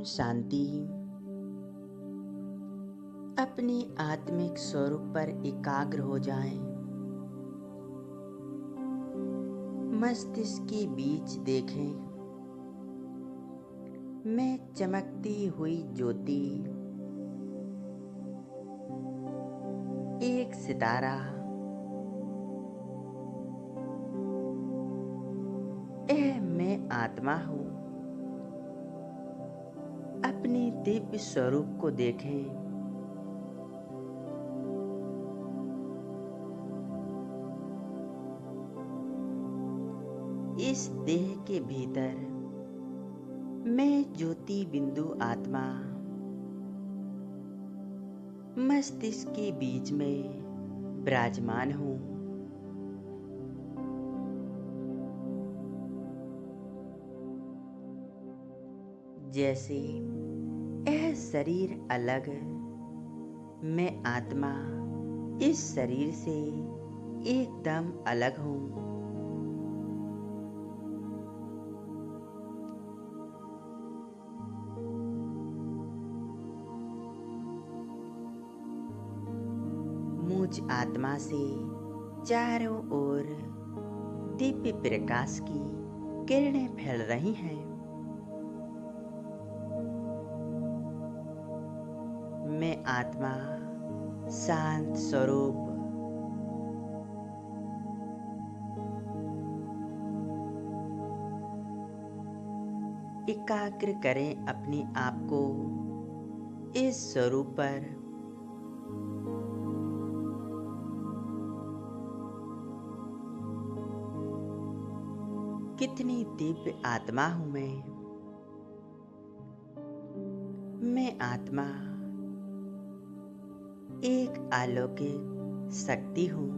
शांति। अपने आत्मिक स्वरूप पर एकाग्र हो जाएं। मस्तिष्क के बीच देखें, मैं चमकती हुई ज्योति, एक सितारा, यह मैं आत्मा हूँ। अपने दिव्य स्वरूप को देखें। इस देह के भीतर मैं ज्योति बिंदु आत्मा मस्तिष्क के बीच में विराजमान हूँ। जैसे यह शरीर अलग, मैं आत्मा इस शरीर से एकदम अलग हूँ। मुझ आत्मा से चारों ओर दिव्य प्रकाश की किरणें फैल रही हैं। मैं आत्मा शांत स्वरूप, एकाग्र करें अपने आप को इस स्वरूप पर। कितनी दिव्य आत्मा हूँ मैं आत्मा एक अलौकिक शक्ति हूँ।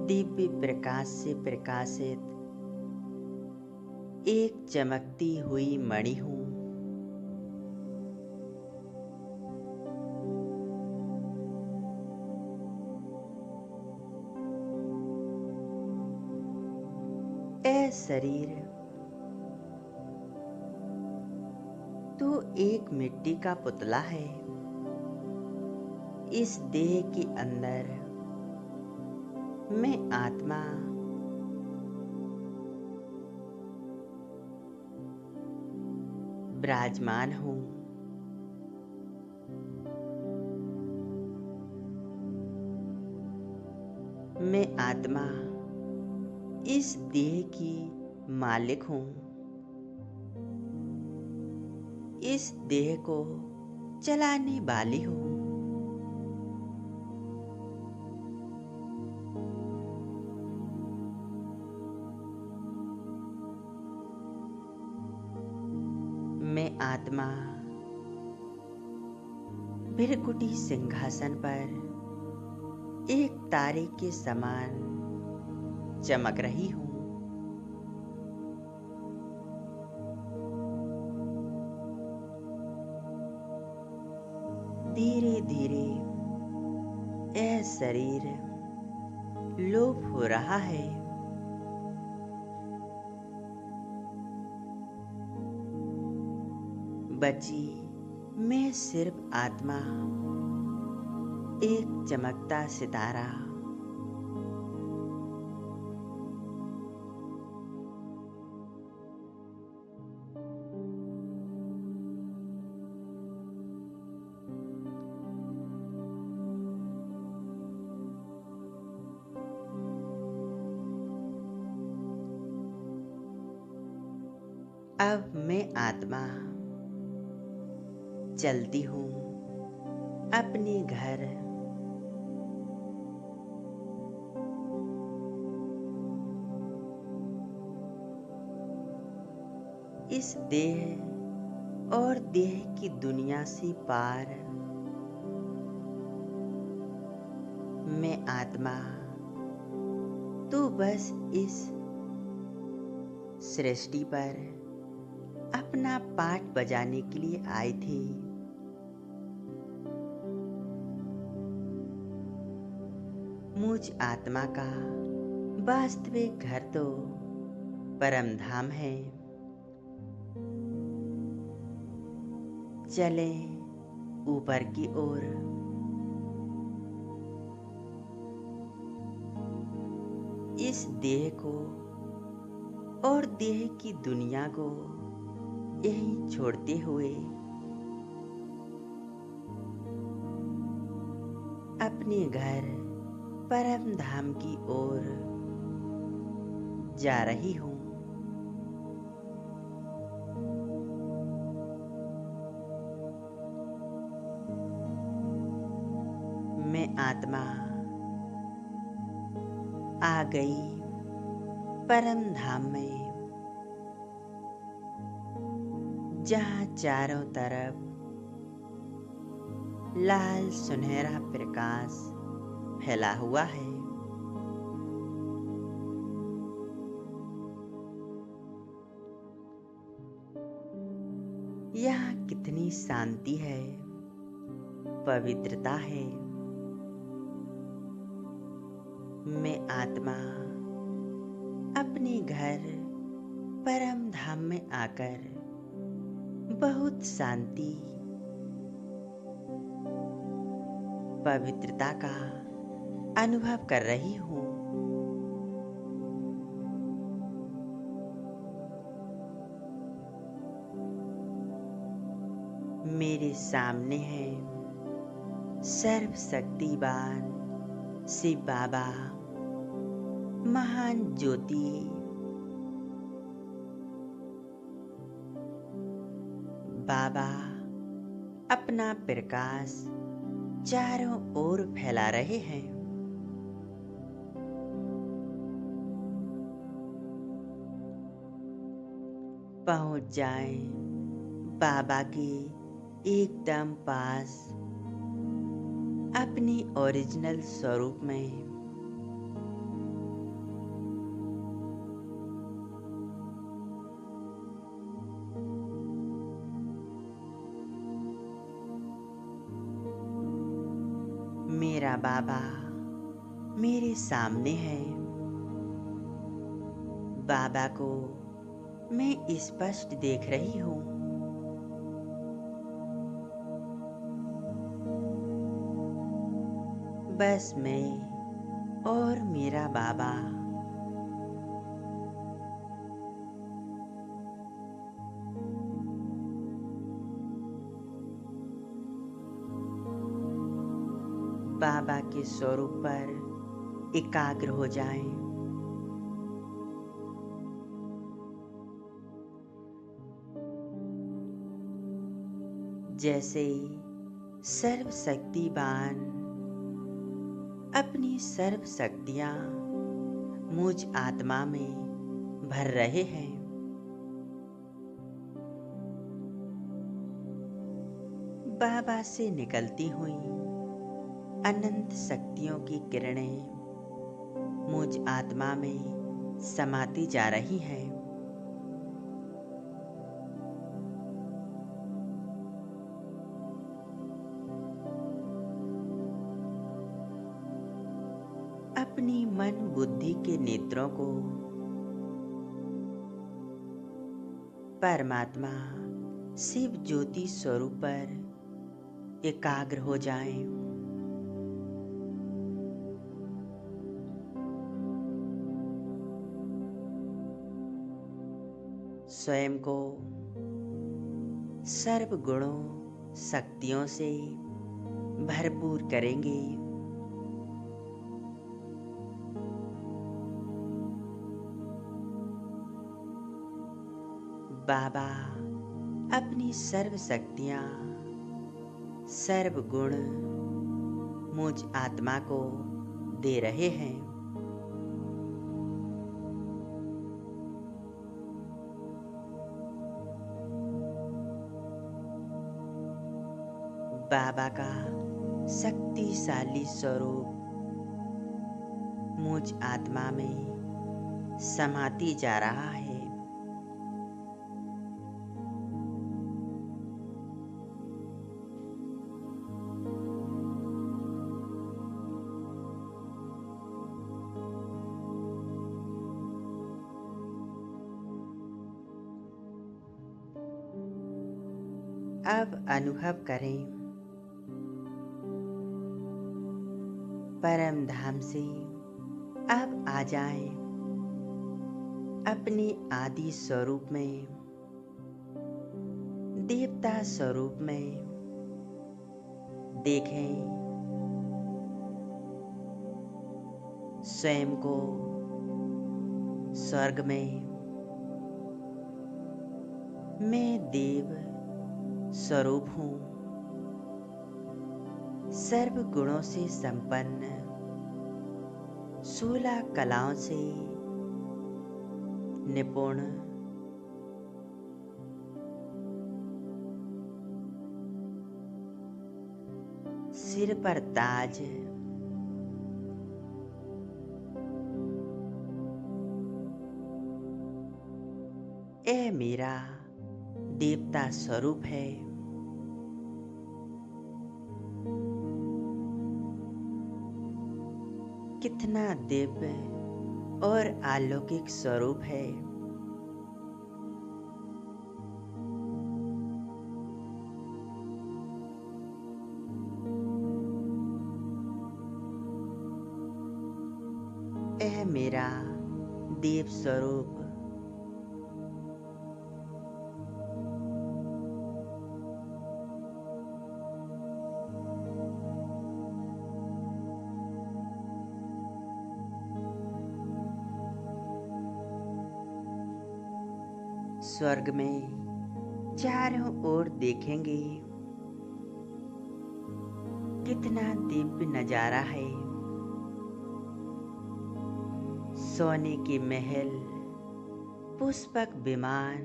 दिव्य प्रकाश से प्रकाशित एक चमकती हुई मणि हूँ। ऐ शरीर, तू एक मिट्टी का पुतला है। इस देह के अंदर मैं आत्मा विराजमान हूँ। मैं आत्मा इस देह की मालिक हूँ। इस देह को चलाने वाली हूँ। मैं आत्मा भृकुटी सिंहासन पर एक तारे के समान चमक रही हूँ। धीरे धीरे यह शरीर लोप हो रहा है। बची मैं सिर्फ आत्मा, एक चमकता सितारा। अब मैं आत्मा चलती हूँ अपने घर। इस देह और देह की दुनिया से पार मैं आत्मा तो बस इस सृष्टि पर अपना पाठ बजाने के लिए आई थी। मुझ आत्मा का वास्तविक घर तो परम धाम है। चलें ऊपर की ओर। इस देह को और देह की दुनिया को यहीं छोड़ते हुए अपने घर परम धाम की ओर जा रही हूँ। मैं आत्मा आ गई परम धाम में, जहाँ चारों तरफ लाल सुनहरा प्रकाश फैला हुआ है। यहाँ कितनी शांति है, पवित्रता है। मैं आत्मा अपने घर परम धाम में आकर बहुत शांति, पवित्रता का अनुभव कर रही हूँ। मेरे सामने है सर्वशक्तिवान शिव बाबा, महान ज्योति। बाबा अपना प्रकाश चारों ओर फैला रहे हैं। पहुंच जाएं बाबा के एकदम पास, अपनी ओरिजिनल स्वरूप में। मेरा बाबा मेरे सामने है। बाबा को मैं स्पष्ट देख रही हूँ। बस मैं और मेरा बाबा। बाबा के स्वरूप पर एकाग्र हो जाएं। जैसे सर्वशक्तिवान अपनी सर्व शक्तियां मुझ आत्मा में भर रहे हैं। बाबा से निकलती हुई अनंत शक्तियों की किरणें मुझ आत्मा में समाती जा रही हैं। अपनी मन बुद्धि के नेत्रों को परमात्मा शिव ज्योति स्वरूप पर एकाग्र हो जाएं। स्वयं को सर्व गुणों शक्तियों से भरपूर करेंगे। बाबा अपनी सर्व शक्तियां, सर्व गुण मुझ आत्मा को दे रहे हैं। बाबा का शक्तिशाली स्वरूप मुझ आत्मा में समाती जा रहा है। अब अनुभव करें परम धाम से। अब आ जाएं अपने आदि स्वरूप में, देवता स्वरूप में। देखें स्वयं को स्वर्ग में। मैं देव स्वरूप हूँ, सर्व गुणों से संपन्न, 16 कलाओं से निपुण। सिर पर ताज, यह मेरा देवता स्वरूप है। कितना दिव्य और अलौकिक स्वरूप है। यह मेरा देव स्वरूप स्वर्ग में चारों ओर देखेंगे, कितना दिव्य नजारा है। सोने के महल, पुष्पक विमान,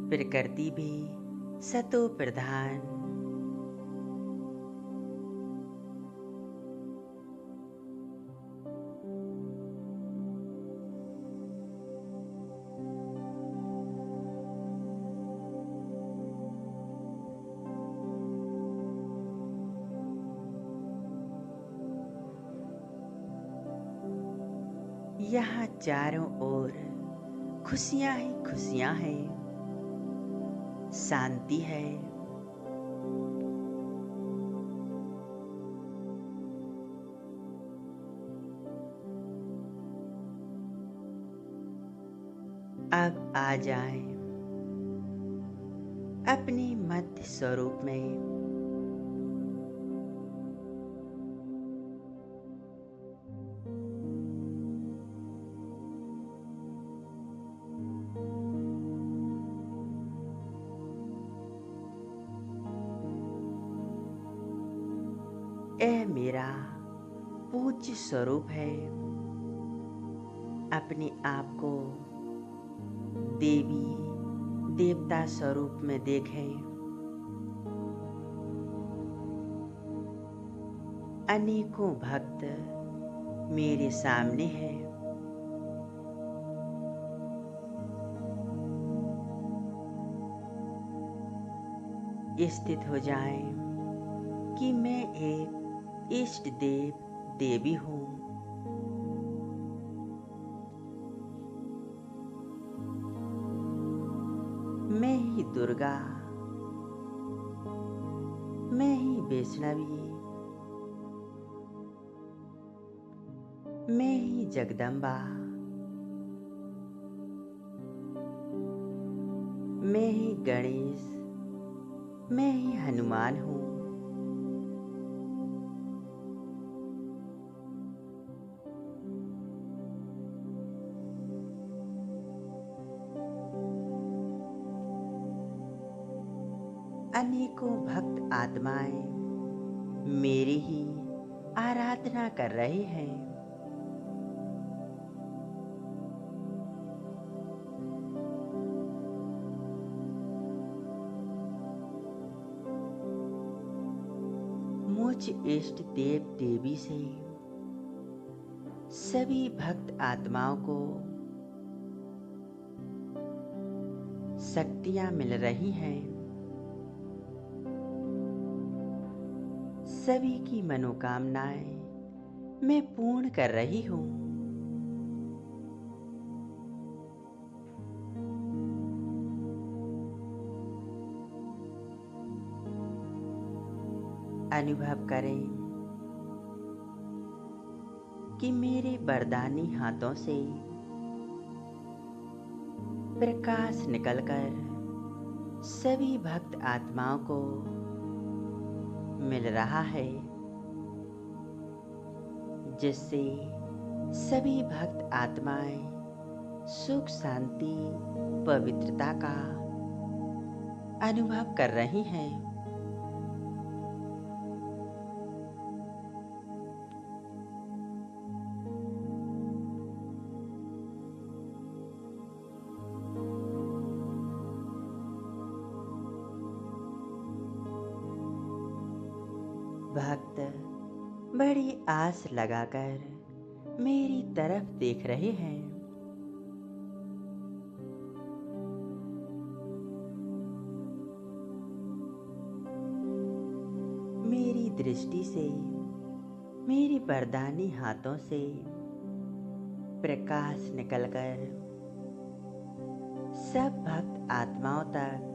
प्रकृति भी सतो प्रधान। यहाँ चारों ओर खुशियां ही खुशियां हैं, शांति है। अब आ जाएं अपने मध्य स्वरूप में। यह मेरा पूज्य स्वरूप है। अपने आप को देवी देवता स्वरूप में देखें। अनेकों भक्त मेरे सामने हैं। स्थित हो जाएं कि मैं एक इष्ट देव देवी हूँ। मैं ही दुर्गा, मैं ही वैष्णवी, मैं ही जगदम्बा, मैं ही गणेश, मैं ही हनुमान हूँ। अनेकों भक्त आत्माएं मेरी ही आराधना कर रहे हैं। मुझ इष्ट देव देवी से सभी भक्त आत्माओं को शक्तियां मिल रही हैं। सभी की मनोकामनाएं मैं पूर्ण कर रही हूँ। अनुभव करें कि मेरे वरदानी हाथों से प्रकाश निकलकर सभी भक्त आत्माओं को मिल रहा है, जिससे सभी भक्त आत्माएं सुख, शांति, पवित्रता का अनुभव कर रही हैं। भक्त बड़ी आस लगाकर मेरी तरफ देख रहे हैं। मेरी दृष्टि से, मेरी वरदानी हाथों से प्रकाश निकलकर सब भक्त आत्माओं तक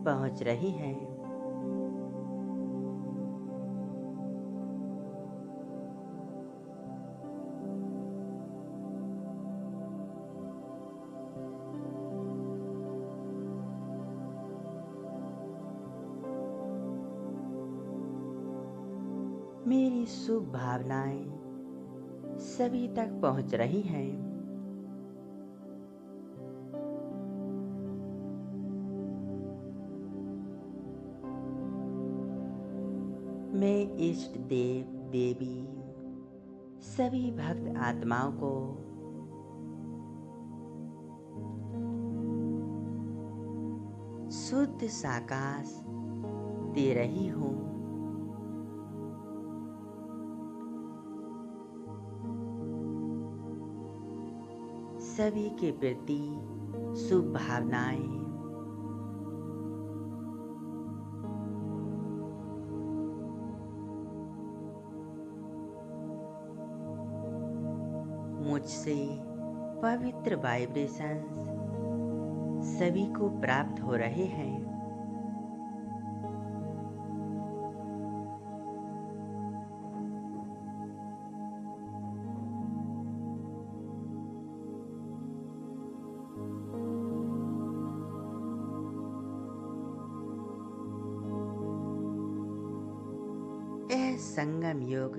पहुंच रही हैं। मेरी शुभ भावनाएं सभी तक पहुंच रही हैं। मैं इष्ट देव देवी सभी भक्त आत्माओं को शुद्ध साकाश दे रही हूँ। सभी के प्रति शुभ भावनाएं मुझसे पवित्र वाइब्रेशंस सभी को प्राप्त हो रहे हैं। यह संगम योग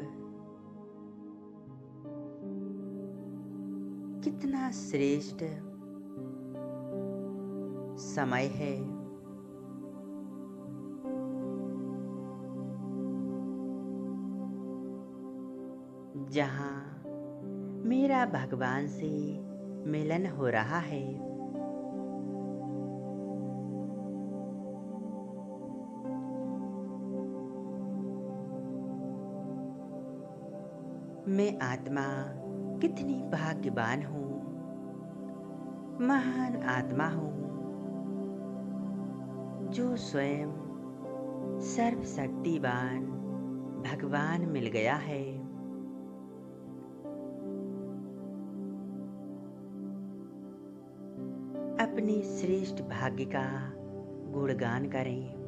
कितना श्रेष्ठ समय है। जहाँ मेरा भगवान से मिलन हो रहा है। मैं आत्मा कितनी भाग्यवान हूँ, महान आत्मा हूँ, जो स्वयं सर्वशक्तिवान भगवान मिल गया है। अपने श्रेष्ठ भाग्य का गुणगान करें।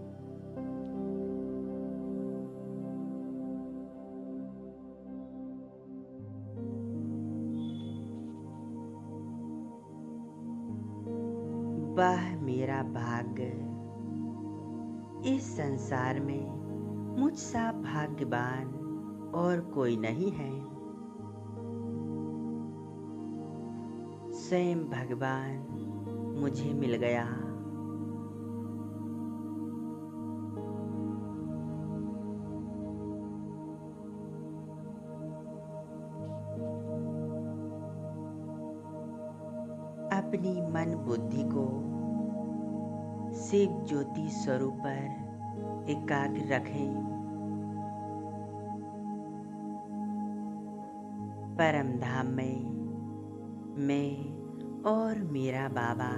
वह मेरा भाग्य, इस संसार में मुझसा भाग्यवान और कोई नहीं है। स्वयं भगवान मुझे मिल गया। अपनी मन बुद्धि को शिव ज्योति स्वरूप पर एकाग्र रखें। परम धाम में मैं और मेरा बाबा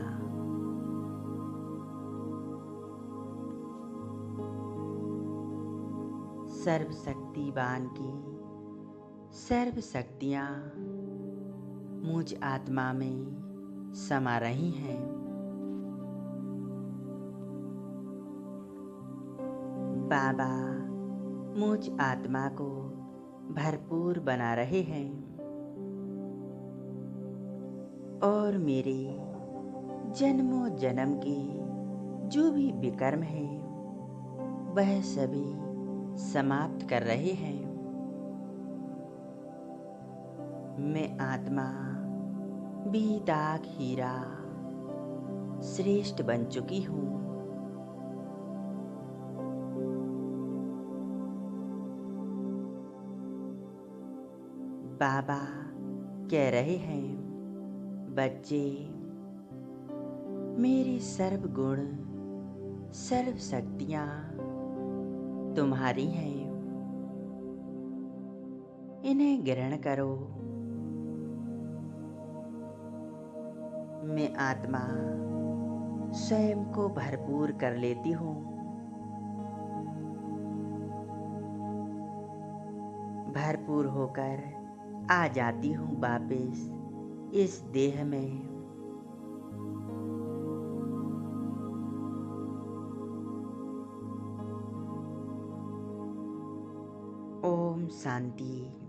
सर्वशक्तिवान की सर्व शक्तियाँ मुझ आत्मा में समा रही हैं। बाबा मुझ आत्मा को भरपूर बना रहे हैं और मेरे जन्मों जन्म के जो भी विकर्म हैं वह सभी समाप्त कर रहे हैं। मैं आत्मा बेदाग हीरा श्रेष्ठ बन चुकी हूँ। बाबा कह रहे हैं, बच्चे, मेरी सर्व गुण सर्व शक्तियाँ तुम्हारी हैं, इन्हें ग्रहण करो। मैं आत्मा स्वयं को भरपूर कर लेती हूँ। भरपूर होकर आ जाती हूँ वापिस इस देह में। ओम शांति।